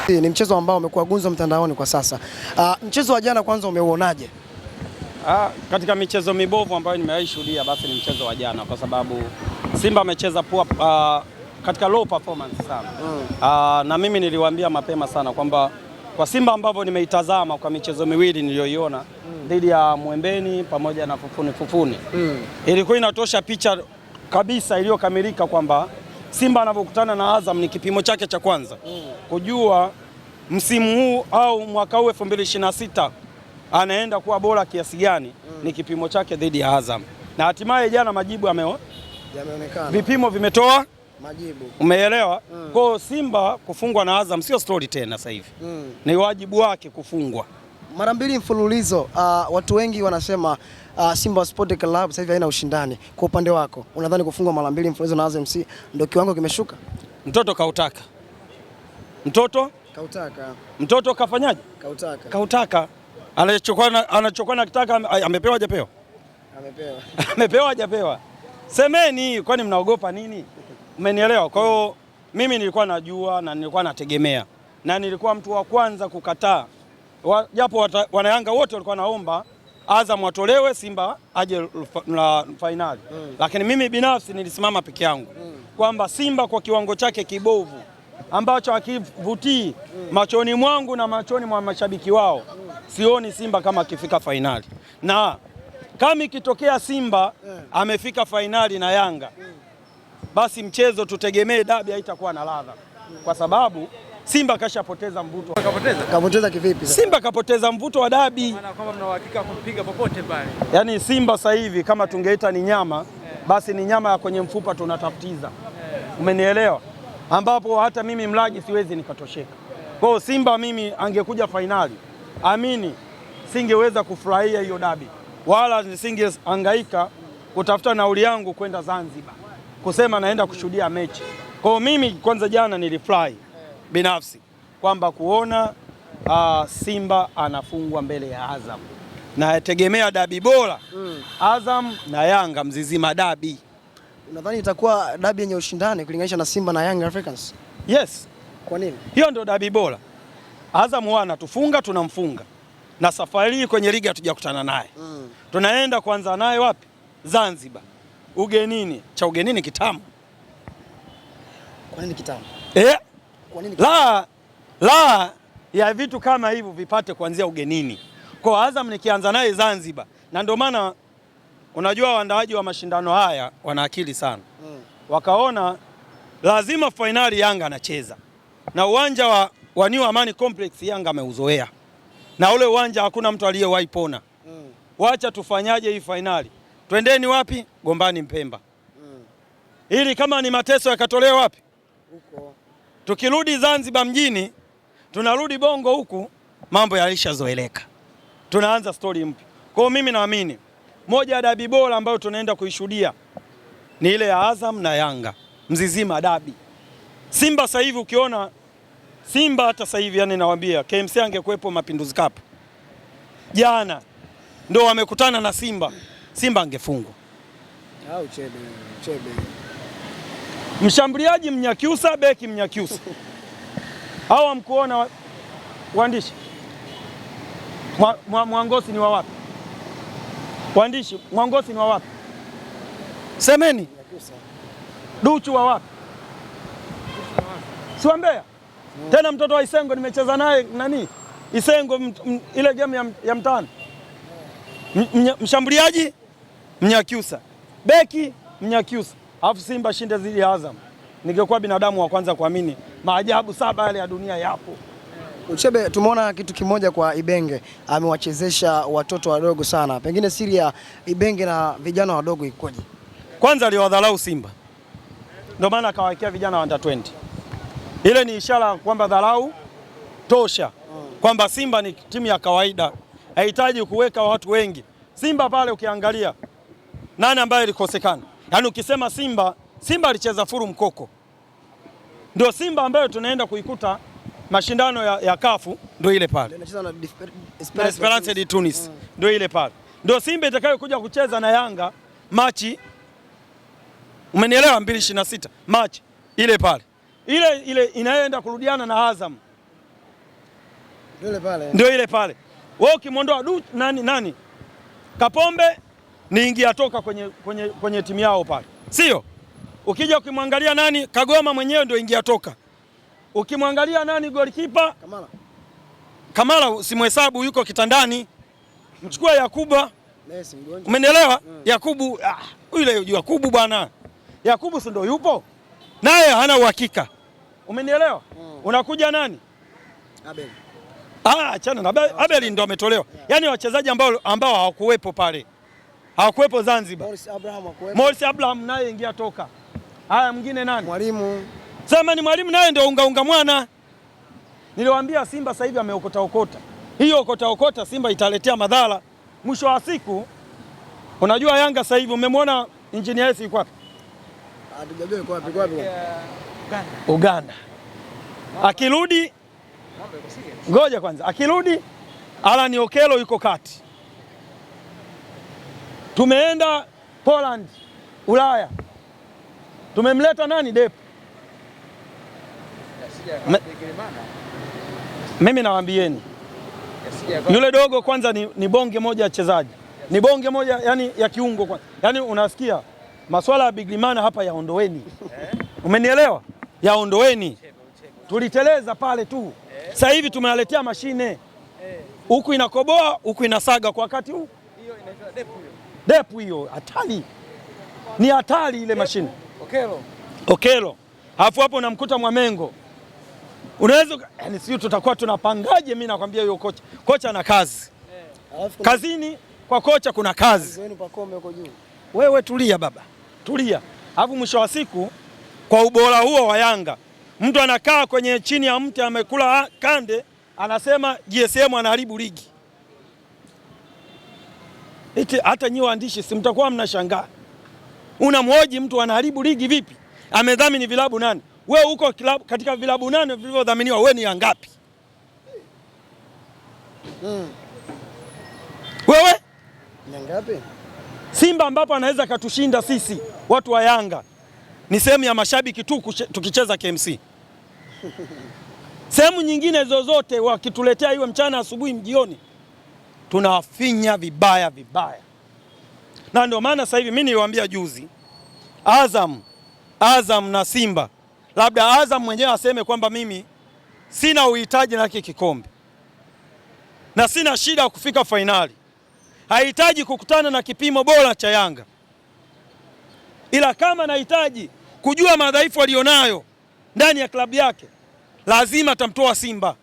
Ni mchezo ambao umekuwa gumzo mtandaoni kwa sasa. Mchezo wa jana kwanza umeuonaje? Katika michezo mibovu ambayo nimeishuhudia basi ni mchezo wa jana, kwa sababu Simba amecheza poa katika low performance sana. Na mimi niliwaambia mapema sana kwamba kwa Simba ambavyo nimeitazama kwa michezo miwili niliyoiona dhidi ya Mwembeni pamoja na Fufuni ilikuwa inatosha picha kabisa iliyokamilika kwamba Simba anavyokutana na Azam ni kipimo chake cha kwanza kujua msimu huu au mwaka huu 2026 anaenda kuwa bora kiasi gani. Ni kipimo chake dhidi ya Azam, na hatimaye jana majibu yameonekana, vipimo vimetoa majibu, umeelewa? Kwa Simba kufungwa na Azam sio story tena sasa hivi, ni wajibu wake kufungwa mara mbili mfululizo. Watu wengi wanasema Simba Sport Club sasa hivi haina ushindani. Kwa upande wako unadhani kufungwa mara mbili mfululizo na Azam ndio kiwango kimeshuka? Mtoto kautaka, mtoto kafanyaje? Kautaka. Anachokuwa nakitaka amepewa, hajapewa? Amepewa, hajapewa? Semeni, kwani mnaogopa nini? Umenielewa? Kwa hiyo mimi nilikuwa najua na nilikuwa nategemea na nilikuwa mtu wa kwanza kukataa, japo wanayanga wote walikuwa naomba Azam watolewe, Simba aje na finali. Lakini mimi binafsi nilisimama peke yangu kwamba Simba kwa kiwango chake kibovu ambacho hakivutii machoni mwangu na machoni mwa mashabiki wao, sioni Simba kama akifika fainali. Na kama ikitokea Simba amefika fainali na Yanga, basi mchezo tutegemee dabi haitakuwa na ladha, kwa sababu Simba kashapoteza mvuto. Kapoteza kivipi? Simba kapoteza mvuto wa dabi. Maana kwamba mna uhakika kumpiga popote pale. Yaani Simba sasa hivi kama tungeita ni nyama, basi ni nyama ya kwenye mfupa tunatafutiza. Umenielewa? Ambapo hata mimi mlaji siwezi nikatosheka. Kwa hiyo Simba mimi angekuja fainali, amini singeweza kufurahia hiyo dabi, wala nisingehangaika kutafuta nauli yangu kwenda Zanzibar kusema naenda kushuhudia mechi. Kwa hiyo mimi kwanza jana nilifurahi binafsi kwamba kuona Simba anafungwa mbele ya Azam, na yategemea dabi bora Azam na Yanga, Mzizima dabi. Unadhani itakuwa dabi yenye ushindani kulinganisha na Simba na Young Africans? Yes. Kwa nini? Hiyo ndio dabi bora. Azam huwa anatufunga, tunamfunga, na safari hii kwenye ligi hatujakutana naye. Tunaenda kuanza naye wapi? Zanzibar, ugenini. Cha ugenini kitamu. Kwa nini kitamu? Kwa nini? La ya vitu kama hivyo vipate kuanzia ugenini. Kwa Azam nikianza naye Zanzibar, na ndio maana unajua waandaaji wa mashindano haya wana akili sana. Wakaona lazima fainali Yanga anacheza, na uwanja wa New Amani Complex Yanga ameuzoea, na ule uwanja hakuna mtu aliyewahi pona. Wacha tufanyaje hii fainali? Twendeni wapi? Gombani Mpemba. Ili kama ni mateso yakatolewa wapi? Huko. Tukirudi Zanzibar mjini, tunarudi Bongo huku, mambo yalishazoeleka. Tunaanza story mpya. Kwa hiyo mimi naamini moja ya dabi bora ambayo tunaenda kuishuhudia ni ile ya Azam na Yanga, Mzizima dabi. Simba sasa hivi ukiona Simba hata sasa hivi, yani nawaambia KMC angekuepo Mapinduzi Cup jana ndio wamekutana na Simba angefungwa. Chebe. Mshambuliaji Mnyakyusa, beki Mnyakyusa. Hawa mkuona waandishi? Mwangosi ni wa wapi? Waandishi, Mwangosi ni wa wapi? Semeni. Duchu wa wapi? Si wa Mbeya? Tena mtoto wa Isengo nimecheza naye nani? Isengo ile game ya mtano. Mshambuliaji Mnyakyusa, beki Mnyakyusa. Alafu Simba shinde dhidi ya Azam. Ningekuwa binadamu wa kwanza kuamini maajabu 7 yale ya dunia yapo. Uchebe, tumeona kitu kimoja kwa Ibenge, amewachezesha watoto wadogo sana. Pengine siri ya Ibenge na vijana wadogo ikoje? Kwanza aliwadharau Simba, ndio maana akawawekea vijana under 20. Ile ni ishara kwamba dharau tosha, kwamba Simba ni timu ya kawaida, haihitaji kuweka watu wengi. Simba pale ukiangalia nani ambaye alikosekana? Yaani ukisema Simba alicheza furu mkoko. Ndio Simba ambayo tunaenda kuikuta mashindano ya kafu, ndio ile pale. Anacheza na Esperance de Tunis. Ndio ile pale. Ndio Simba itakayokuja kucheza na Yanga machi, umenielewa, 2026 machi ile pale. Ile inayoenda kurudiana na Azam ndio ile pale. Wewe ukimwondoa nani Kapombe ni ingia toka kwenye timu yao pale, sio? Ukija ukimwangalia nani Kagoma mwenyewe ndio ingia toka. Ukimwangalia nani golikipa Kamala usimhesabu, yuko kitandani. Mchukua Yakuba, umenielewa? Yakubu yule Yakubu bwana, Yakubu si ndio yupo naye, hana uhakika, umenielewa? Unakuja nani Abel, achana na Abel ndio ametolewa, yaani wachezaji ambao hawakuwepo pale, hawakuwepo Zanzibar. Morris Abraham naye ingia toka. Haya, mwingine nani? Mwalimu. Sema ni Mwalimu naye ndio unga mwana. Niliwaambia Simba sasa hivi ameokota. Hiyo okota Simba italetea madhara. Mwisho wa siku unajua Yanga sasa hivi umemwona Engineer yuko wapi? Hatujajua yuko wapi Uganda. Akirudi ngoja kwanza. Akirudi Alan Okello yuko kati. Tumeenda Poland, Ulaya. Tumemleta nani Depu. Mimi nawaambieni yule dogo kwanza ni bonge moja ya chezaji, ni bonge moja yani ya kiungo kwanza. Yani unasikia masuala ya Biglimana hapa yaondoweni. Umenielewa? Yaondoweni. Tuliteleza pale tu. Sasa hivi tumewaletea mashine. Huku inakoboa, huku inasaga kwa wakati huu. Hiyo inaitwa Depu hiyo. Hatari. Ni hatari ile mashine. Okello. Alafu hapo unamkuta Mwamengo. Unaweza yani sisi tutakuwa tunapangaje? Mimi nakwambia huyo kocha na kazi. Kazini kwa kocha kuna kazi. Wewe tulia baba. Tulia. Alafu mwisho wa siku kwa ubora huo wa Yanga, mtu anakaa kwenye chini ya mti amekula kande, anasema GSM anaharibu ligi. Hata nyi waandishi si mtakuwa mnashangaa. Unamhoji mtu anaharibu ligi vipi? Amedhamini vilabu nani? Wewe uko katika vilabu nane vilivyodhaminiwa, wewe ni ngapi? Wewe ni ngapi? Simba ambapo anaweza katushinda sisi watu wa Yanga ni sehemu ya mashabiki tu tukicheza KMC. Sehemu nyingine zozote wakituletea iwe mchana, asubuhi, mjioni, tunawafinya vibaya. Na ndio maana sasa hivi mimi niliwaambia juzi, Azam na Simba, labda Azam mwenyewe aseme kwamba mimi sina uhitaji na hiki kikombe na sina shida ya kufika fainali, hahitaji kukutana na kipimo bora cha Yanga, ila kama nahitaji kujua madhaifu alionayo ndani ya klabu yake, lazima tamtoa Simba.